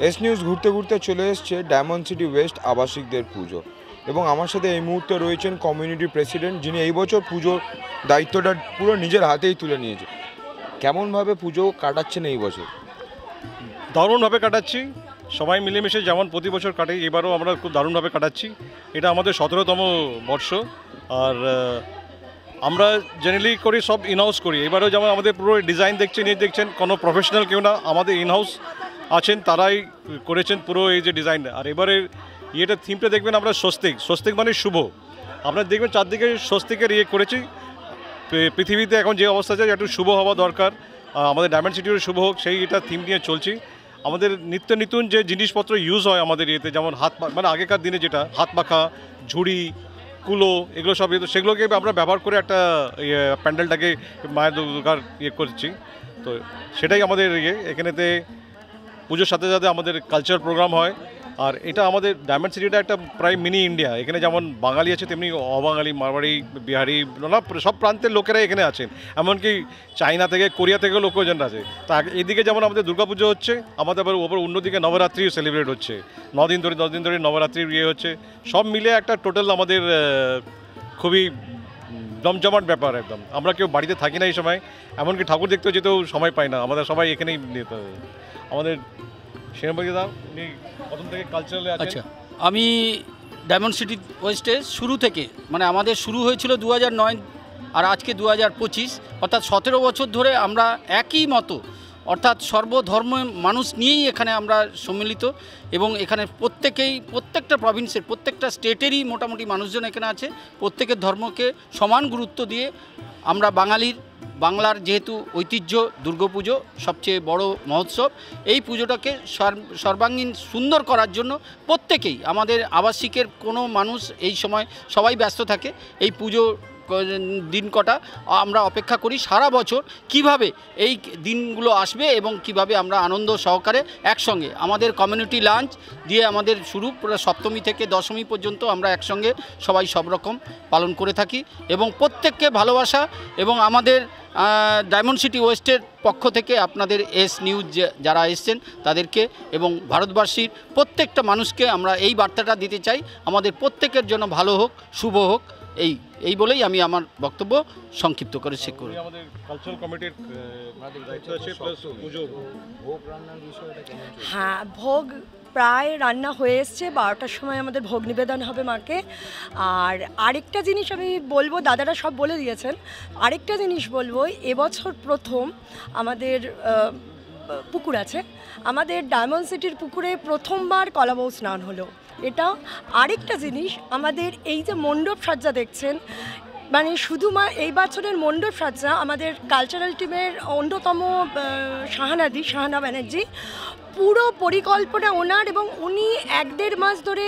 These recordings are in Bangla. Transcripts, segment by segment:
এস নিউজ ঘুরতে ঘুরতে চলে এসছে ডায়মন্ড সিটি ওয়েস্ট আবাসিকদের পুজো এবং আমার সাথে এই মুহূর্তে রয়েছেন কমিউনিটি প্রেসিডেন্ট, যিনি এই বছর পুজোর দায়িত্বটা পুরো নিজের হাতেই তুলে নিয়েছে। কেমনভাবে পুজো কাটাচ্ছেন এই বছর? দারুণভাবে কাটাচ্ছি, সবাই মিলেমিশে যেমন প্রতি বছর কাটাই, এবারও আমরা খুব দারুণভাবে কাটাচ্ছি। এটা আমাদের 17তম বর্ষ। আর আমরা জেনারেলি করি সব ইনহাউস করি। এবারেও যেমন আমাদের পুরো ডিজাইন দেখছেন কোনো প্রফেশনাল কেউ না, আমাদের ইনহাউস আছেন, তারাই করেছেন পুরো এই যে ডিজাইনটা। আর এবারে ইয়েটা থিমটা দেখবেন আমরা স্বস্তিক মানে শুভ। আপনারা দেখবেন চারদিকে স্বস্তিকের করেছি। পৃথিবীতে এখন যে অবস্থা আছে একটু শুভ হওয়া দরকার, আমাদের ডায়মন্ড সিটিরও শুভ হোক, সেই এটা থিম নিয়ে চলছি। আমাদের নিত্য নতুন যে জিনিসপত্র ইউজ হয় আমাদের যেমন মানে আগেকার দিনে যেটা হাত পাখা, ঝুড়ি, কুলো, এগুলো সব সেগুলোকে আমরা ব্যবহার করে একটা প্যান্ডেলটাকে মায়ের দুর্গার করছি। তো সেটাই আমাদের এখানেতে পুজোর সাথে সাথে আমাদের কালচার প্রোগ্রাম হয়। আর এটা আমাদের ডায়মন্ড সিটিটা একটা প্রায় মিনি ইন্ডিয়া। এখানে যেমন বাঙালি আছে তেমনি অবাঙালি, মারওয়াড়ি, বিহারি, সব প্রান্তের লোকেরা এখানে আছেন। এমনকি চায়না থেকে, কোরিয়া থেকেও লোকজন আছে। তা এদিকে যেমন আমাদের দুর্গাপুজো হচ্ছে, আমাদের আবার ওপর অন্যদিকে নবরাত্রিও সেলিব্রেট হচ্ছে। 9 দিন ধরে নবরাত্রির হচ্ছে। সব মিলে একটা টোটাল আমাদের খুবই জমজমাট ব্যাপার একদম। আমরা কেউ বাড়িতে থাকি না এই সময়, এমনকি ঠাকুর দেখতেও যেতেও সময় পাই না। আমাদের সবাই এখানেই নিতে হবে। আমাদের প্রথম থেকে কালচারালে আছে। আচ্ছা, আমি ডায়মন্ড সিটি ওয়েস্টে শুরু থেকে, মানে আমাদের শুরু হয়েছিল 2009 আর আজকে 2025, অর্থাৎ 17 বছর ধরে আমরা একই মতো, অর্থাৎ সর্বধর্মের মানুষ নিয়েই এখানে আমরা সম্মিলিত। এবং এখানে প্রত্যেকটা প্রভিন্সের, প্রত্যেকটা স্টেটেরই মোটামুটি মানুষজন এখানে আছে। প্রত্যেকের ধর্মকে সমান গুরুত্ব দিয়ে আমরা বাংলার যেহেতু ঐতিহ্য দুর্গাপুজো সবচেয়ে বড় মহোৎসব, এই পুজোটাকে সর্বাঙ্গীন সুন্দর করার জন্য প্রত্যেকেই, আমাদের আবাসিকের কোনো মানুষ এই সময় সবাই ব্যস্ত থাকে। এই পুজো দিন কটা আমরা অপেক্ষা করি সারা বছর কিভাবে এই দিনগুলো আসবে এবং কিভাবে আমরা আনন্দ সহকারে একসঙ্গে আমাদের কমিউনিটি লাঞ্চ দিয়ে আমাদের শুরু পুরো সপ্তমী থেকে দশমী পর্যন্ত আমরা একসঙ্গে সবাই সব রকম পালন করে থাকি। এবং প্রত্যেককে ভালোবাসা এবং আমাদের ডায়মন্ড সিটি ওয়েস্টের পক্ষ থেকে আপনাদের এস নিউজ যারা এসছেন তাদেরকে এবং ভারতবাসীর প্রত্যেকটা মানুষকে আমরা এই বার্তাটা দিতে চাই, আমাদের প্রত্যেকের জন্য ভালো হোক, শুভ হোক। এই বলেই আমি আমার বক্তব্য সংক্ষিপ্ত করে শেষ করি। আমাদের কালচারাল কমিটির হ্যাঁ, ভোগ প্রায় রান্না হয়ে এসছে। 12টার সময় আমাদের ভোগ নিবেদন হবে মাকে। আর আরেকটা জিনিস আমি বলবো, দাদারা সব বলে দিয়েছেন, আরেকটা জিনিস বলবো, এবছর প্রথম আমাদের পুকুর আছে, আমাদের ডায়মন্ড সিটির পুকুরে প্রথমবার কলাবউ স্নান হলো। এটা আরেকটা জিনিস, আমাদের এই যে মণ্ডপ সজ্জা দেখছেন, মানে শুধু এই বছরের মণ্ডপ সজ্জা আমাদের কালচারাল টিমের অন্যতম শাহানা ব্যানার্জি, পুরো পরিকল্পনা ওনার, এবং উনি 1-1.5 মাস ধরে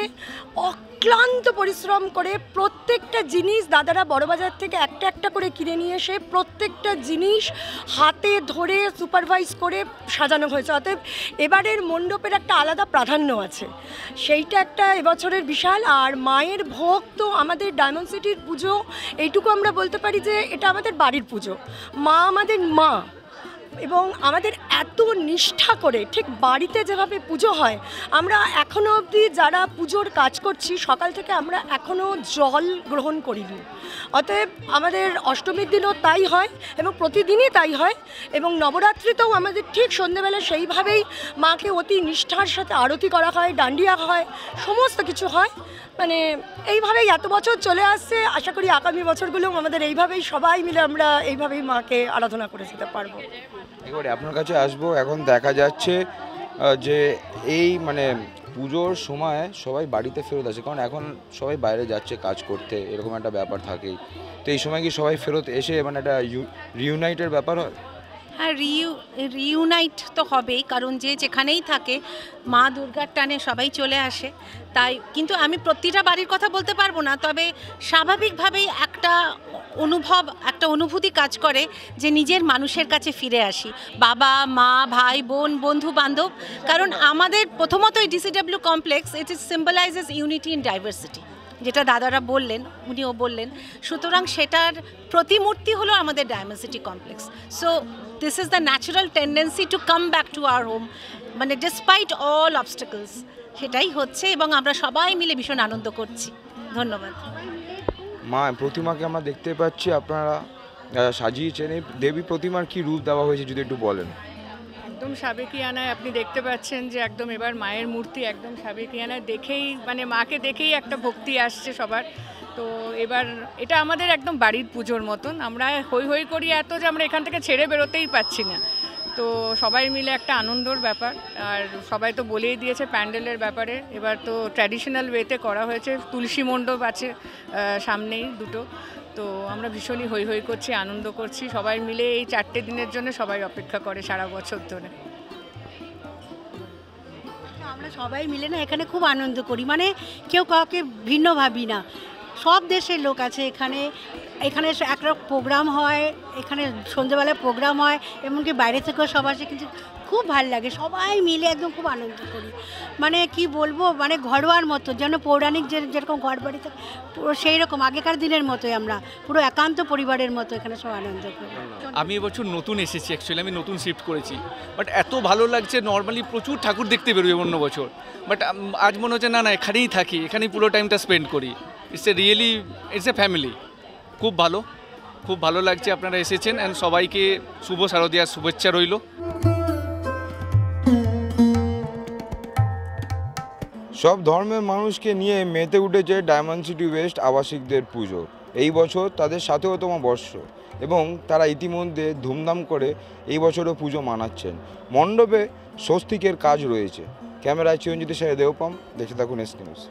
অক্লান্ত পরিশ্রম করে প্রত্যেকটা জিনিস দাদারা বড়বাজার থেকে একটা করে কিনে নিয়ে এসে প্রত্যেকটা জিনিস হাতে ধরে সুপারভাইজ করে সাজানো হয়েছে। অতএব এবারের মণ্ডপের একটা আলাদা প্রাধান্য আছে, সেইটা একটা এবছরের বিশাল। আর মায়ের ভোগ তো আমাদের ডায়মন্ড সিটির পুজো, এইটুকু আমরা বলতে পারি যে এটা আমাদের বাড়ির পুজো। মা আমাদের মা, এবং আমাদের এত নিষ্ঠা করে ঠিক বাড়িতে যেভাবে পুজো হয়, আমরা এখনও অবধি যারা পুজোর কাজ করছি সকাল থেকে আমরা এখনও জল গ্রহণ করিনি। অতএব আমাদের অষ্টমীর দিনও তাই হয় এবং প্রতিদিনই তাই হয়, এবং নবরাত্রিতেও আমাদের ঠিক সন্ধ্যেবেলা সেইভাবেই মাকে অতি নিষ্ঠার সাথে আরতি করা হয়, ডান্ডিয়া হয়, সমস্ত কিছু হয়। মানে এইভাবেই এত বছর চলে আসছে। আশা করি আগামী বছরগুলো আমাদের এইভাবেই সবাই মিলে আমরা এইভাবেই মাকে আরাধনা করে যেতে পারবো। এবারে আপনার কাছে আসবো, এখন দেখা যাচ্ছে যে এই মানে পুজোর সময় সবাই বাড়িতে ফেরত আসে, কারণ এখন সবাই বাইরে যাচ্ছে কাজ করতে, এরকম একটা ব্যাপার থাকেই। তো এই সময় কি সবাই ফেরত এসে মানে একটা রিউনাইটের ব্যাপার হয়? হ্যাঁ, রিউনাইট তো হবেই, কারণ যে যেখানেই থাকে মা দুর্গার টানে সবাই চলে আসে। তাই কিন্তু আমি প্রতিটা বাড়ির কথা বলতে পারবো না, তবে স্বাভাবিকভাবেই একটা অনুভূতি কাজ করে যে নিজের মানুষের কাছে ফিরে আসি, বাবা মা ভাই বোন বন্ধু বান্ধব। কারণ আমাদের প্রথমত এই DCW complex, it symbolises unity in diversity. যেটা দাদারা বললেন, উনিও বললেন। সুতরাং সেটার প্রতিমূর্তি হলো আমাদের diamond city complex. So this is the natural tendency to come back to our home, মানে ডিসপাইট অল অবস্টাকলস, সেটাই হচ্ছে এবং আমরা সবাই মিলে ভীষণ আনন্দ করছি। ধন্যবাদ। মা প্রতিমাকে আমরা দেখতে পাচ্ছি আপনারা সাজিয়েছেন, এই দেবী প্রতিমার কি রূপ দেওয়া হয়েছে যদি একটু বলেন। একদম সাবেকিয়ানায় আপনি দেখতে পাচ্ছেন যে একদম এবার মায়ের মূর্তি একদম সাবেকিয়ানায় দেখেই, মানে মাকে দেখেই একটা ভক্তি আসছে সবার। তো এবার এটা আমাদের একদম বাড়ির পুজোর মতন, আমরা হই হই করি এত যে আমরা এখান থেকে ছেড়ে বেরোতেই পাচ্ছি না। তো সবাই মিলে একটা আনন্দর ব্যাপার। আর সবাই তো বলেই দিয়েছে প্যান্ডেলের ব্যাপারে, এবার তো ট্র্যাডিশনাল ওয়েতে করা হয়েছে, তুলসী মণ্ডপ আছে সামনেই দুটো। তো আমরা ভীষণই হই হই করছি, আনন্দ করছি সবাই মিলে। এই 4টে দিনের জন্য সবাই অপেক্ষা করে সারা বছর ধরে। আমরা সবাই মিলে না এখানে খুব আনন্দ করি, মানে কেউ কাউকে ভিন্ন ভাবি না। সব দেশের লোক আছে এখানে, এখানে একটা প্রোগ্রাম হয়, এখানে সন্ধ্যেবেলায় প্রোগ্রাম হয়, এমনকি বাইরে থেকেও সব আসে, কিন্তু খুব ভালো লাগে, সবাই মিলে একদম খুব আনন্দ করি। মানে কি বলবো, মানে ঘরোয়ার মতো, যেন পৌরাণিক যেরকম ঘর বাড়িতে পুরো সেই রকম আগেকার দিনের মতোই আমরা পুরো একান্ত পরিবারের মতো এখানে সব আনন্দ করি। আমি এবছর নতুন এসেছি, অ্যাকচুয়ালি আমি নতুন শিফট করেছি, বাট এত ভালো লাগছে। নর্মালি প্রচুর ঠাকুর দেখতে বেরোই অন্য বছর, বাট আজ মনে হচ্ছে না এখানেই থাকি, এখানেই পুরো টাইমটা স্পেন্ড করি। It's a family. খুব ভালো, খুব ভালো লাগছে আপনারা এসেছেন, অ্যান্ড সবাইকে শুভ শারদীয়ার শুভেচ্ছা রইল। সব ধর্মের মানুষকে নিয়ে মেতে উঠেছে ডায়মন্ড সিটি ওয়েস্ট আবাসিকদের পুজো। এই বছর তাদের 7তম বর্ষ এবং তারা ইতিমধ্যে ধুমধাম করে এই বছরও পুজো মানাচ্ছেন। মণ্ডপে স্বস্তিকের কাজ রয়েছে। ক্যামেরায় চিরঞ্জিতের সাথে দেওপাম, দেখতে থাকুন এস নিউজ।